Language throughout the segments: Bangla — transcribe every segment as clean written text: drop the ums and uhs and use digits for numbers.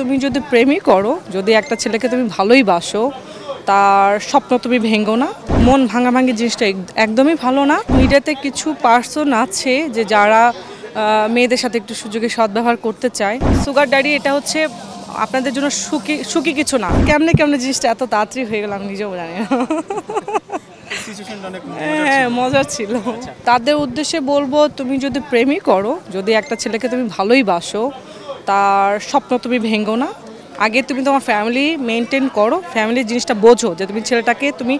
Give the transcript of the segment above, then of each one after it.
তুমি যদি প্রেমই করো, যদি একটা ছেলেকে তুমি ভালোই বাসো, তার স্বপ্ন তুমি ভেঙ্গো না। মন ভাঙাভাঙি জিনিসটা একদমই ভালো না। মিডিয়াতে কিছু পার্সন আছে যে যারা মেয়েদের সাথে একটু সুযোগে সদ্ব্যবহার করতে চায়। সুগার ড্যাডি এটা হচ্ছে আপনাদের জন্য সুখী কিছু না। কেমনে কেমনে জিনিসটা এত তাড়াতাড়ি হয়ে গেল আমি নিজেও জানি না। হ্যাঁ, মজার ছিল। তাদের উদ্দেশ্যে বলবো, তুমি যদি প্রেমই করো, যদি একটা ছেলেকে তুমি ভালোই বাসো, তার স্বপ্ন তুমি ভেঙ্গো না। আগে তুমি তোমার ফ্যামিলি মেনটেন করো, ফ্যামিলির জিনিসটা বোঝো যে তুমি ছেলেটাকে তুমি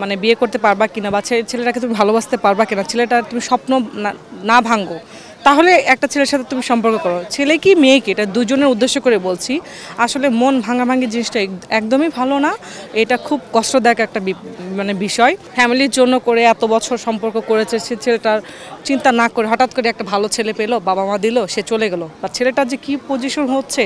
মানে বিয়ে করতে পারবা কিনা, বা ছেলেটাকে তুমি ভালোবাসতে পারবা কিনা, ছেলেটার তুমি স্বপ্ন না ভাঙ্গো, তাহলে একটা ছেলের সাথে তুমি সম্পর্ক করো। ছেলে কি মেয়ে কি, এটা দুজনের উদ্দেশ্য করে বলছি। আসলে মন ভাঙাভাঙি জিনিসটা একদমই ভালো না। এটা খুব কষ্টদায়ক একটা মানে বিষয়। ফ্যামিলির জন্য করে এত বছর সম্পর্ক করেছে, সে ছেলেটার চিন্তা না করে হঠাৎ করে একটা ভালো ছেলে পেলো, বাবা মা দিল, সে চলে গেল, বা ছেলেটার যে কী পজিশন হচ্ছে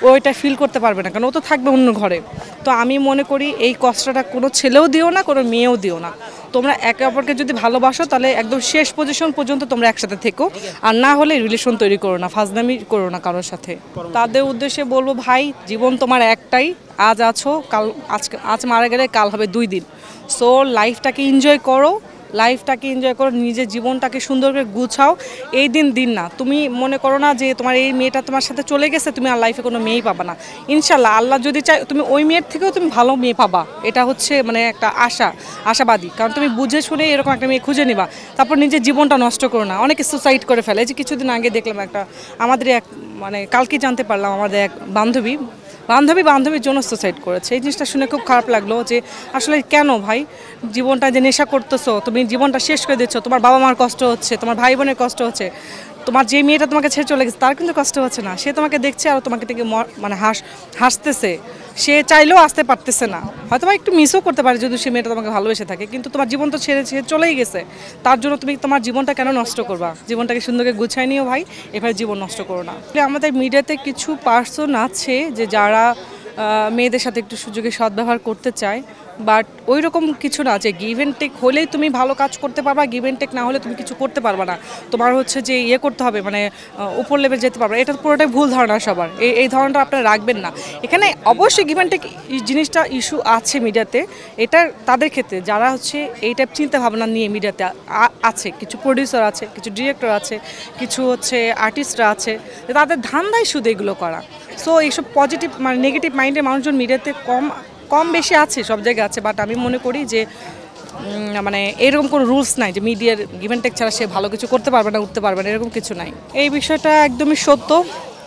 ও এটা ফিল করতে পারবে না, কারণ ও তো থাকবে অন্য ঘরে। তো আমি মনে করি এই কষ্টটা কোনো ছেলেও দিও না, কোনো মেয়েও দিও না। তোমরা একে অপরকে যদি ভালোবাসো তাহলে একদম শেষ পজিশন পর্যন্ত তোমরা একসাথে থেকো, আর না হলে রিলেশন তৈরি করো না, ফাজলামি করো না কারোর সাথে। তাদের উদ্দেশ্যে বলবো, ভাই জীবন তোমার একটাই, আজ আছো কাল, আজ মারা গেলে কাল হবে 2 দিন। সো লাইফটাকে এনজয় করো, নিজের জীবনটাকে সুন্দর করে গুছাও। এই দিন না, তুমি মনে করো না যে তোমার এই মেয়েটা তোমার সাথে চলে গেছে, তুমি আর লাইফে কোনো মেয়েই পাবা না। ইনশাল্লাহ আল্লাহ যদি চায় তুমি ওই মেয়ের থেকেও তুমি ভালো মেয়ে পাবা। এটা হচ্ছে মানে একটা আশাবাদী, কারণ তুমি বুঝে শুনে এরকম একটা মেয়ে খুঁজে নিবা, তারপর নিজের জীবনটা নষ্ট করো না। অনেকে সুসাইড করে ফেলে। যে কিছুদিন আগে দেখলাম আমাদের এক মানে কালকে জানতে পারলাম আমাদের এক বান্ধবীর জন্য সুসাইড করেছে। এই জিনিসটা শুনে খুব খারাপ লাগলো যে আসলে কেন ভাই, জীবনটা যে নেশা করতেছো, তুমি জীবনটা শেষ করে দিচ্ছ, তোমার বাবা মার কষ্ট হচ্ছে, তোমার ভাই বোনের কষ্ট হচ্ছে, তোমার যে মেয়েটা তোমাকে ছেড়ে চলে গেছে তার কিন্তু কষ্ট হচ্ছে না। সে তোমাকে দেখছে আর তোমাকে থেকে মানে হাসতেছে, সে চাইলেও আসতে পারতেছে না, হয়তো বা একটু মিসও করতে পারে যদি সে মেয়েটা তোমাকে ভালোবেসে থাকে, কিন্তু তোমার জীবন তো ছেড়ে চলেই গেছে। তার জন্য তুমি তোমার জীবনটা কেন নষ্ট করবা? জীবনটাকে সুন্দরকে গুছাই নিও ভাই, এভাবে জীবন নষ্ট করো না। আমাদের মিডিয়াতে কিছু পার্সন আছে যে যারা মেয়েদের সাথে একটু সুযোগে সদ্ব্যবহার করতে চায়, বাট ওই রকম কিছু না যে গিভ অ্যান্ড টেক হলেই তুমি ভালো কাজ করতে পারবা, গিভ অ্যান্ড টেক না হলে তুমি কিছু করতে পারবা না। তোমার হচ্ছে যে করতে হবে, মানে উপর লেভেল যেতে পারবে, এটা পুরোটাই ভুল ধারণা সবার। এই ধারণাটা আপনারা রাখবেন না। এখানে অবশ্যই গিভ অ্যান্ড টেক জিনিসটা ইস্যু আছে মিডিয়াতে, এটা তাদের ক্ষেত্রে যারা হচ্ছে এই টাইপ চিন্তা ভাবনা নিয়ে মিডিয়াতে আছে। কিছু প্রডিউসার আছে, কিছু ডিরেক্টর আছে, কিছু হচ্ছে আর্টিস্টরা আছে, তাদের ধান্দাই শুধু এগুলো করা। সো এইসব পজিটিভ মানে নেগেটিভ মাইন্ডের মানুষজন মিডিয়াতে কম বেশি আছে, সব জায়গায় আছে। বাট আমি মনে করি যে মানে এরকম কোনো রুলস নাই যে মিডিয়ার গিভ অ্যান্ড টেক ছাড়া সে ভালো কিছু করতে পারবে না, উঠতে পারবে না, এরকম কিছু নাই। এই বিষয়টা একদমই সত্য।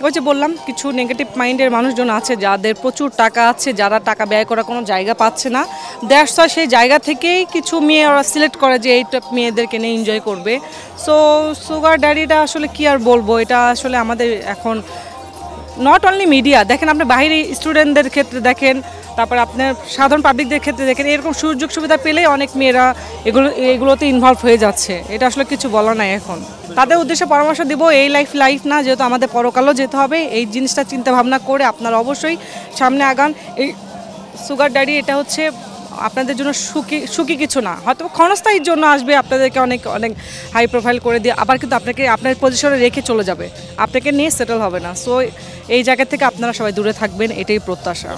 ওই যে বললাম, কিছু নেগেটিভ মাইন্ডের মানুষজন আছে যাদের প্রচুর টাকা আছে, যারা টাকা ব্যয় করার কোনো জায়গা পাচ্ছে না, দ্যাটস ওয়াই সেই জায়গা থেকেই কিছু মেয়ে ওরা সিলেক্ট করে যে এই টাইপ মেয়েদেরকে নিয়ে এনজয় করবে। সো সুগার ড্যাডিটা আসলে কি আর বলবো, এটা আসলে আমাদের এখন নট অনলি মিডিয়া, দেখেন আপনি বাইরে স্টুডেন্টদের ক্ষেত্রে দেখেন, তারপরে আপনার সাধারণ পাবলিকদের ক্ষেত্রে দেখেন, এরকম সুযোগ সুবিধা পেলেই অনেক মেয়েরা এগুলোতে ইনভলভ হয়ে যাচ্ছে। এটা আসলে কিছু বলা নাই। এখন তাদের উদ্দেশ্যে পরামর্শ দিব, এই লাইফ না, যেহেতু আমাদের পরকালও যেতে হবে, এই জিনিসটা চিন্তা ভাবনা করে আপনারা অবশ্যই সামনে আগান। এই সুগার ড্যাডি এটা হচ্ছে আপনাদের জন্য সুখী কিছু না, হয়তো ক্ষণস্থায়ীর জন্য আসবে, আপনাদেরকে অনেক হাই প্রোফাইল করে দিয়ে আবার কিন্তু আপনাকে আপনার পজিশনে রেখে চলে যাবে, আপনাকে নিয়ে সেটেল হবে না। সো এই জায়গা থেকে আপনারা সবাই দূরে থাকবেন, এটাই প্রত্যাশা।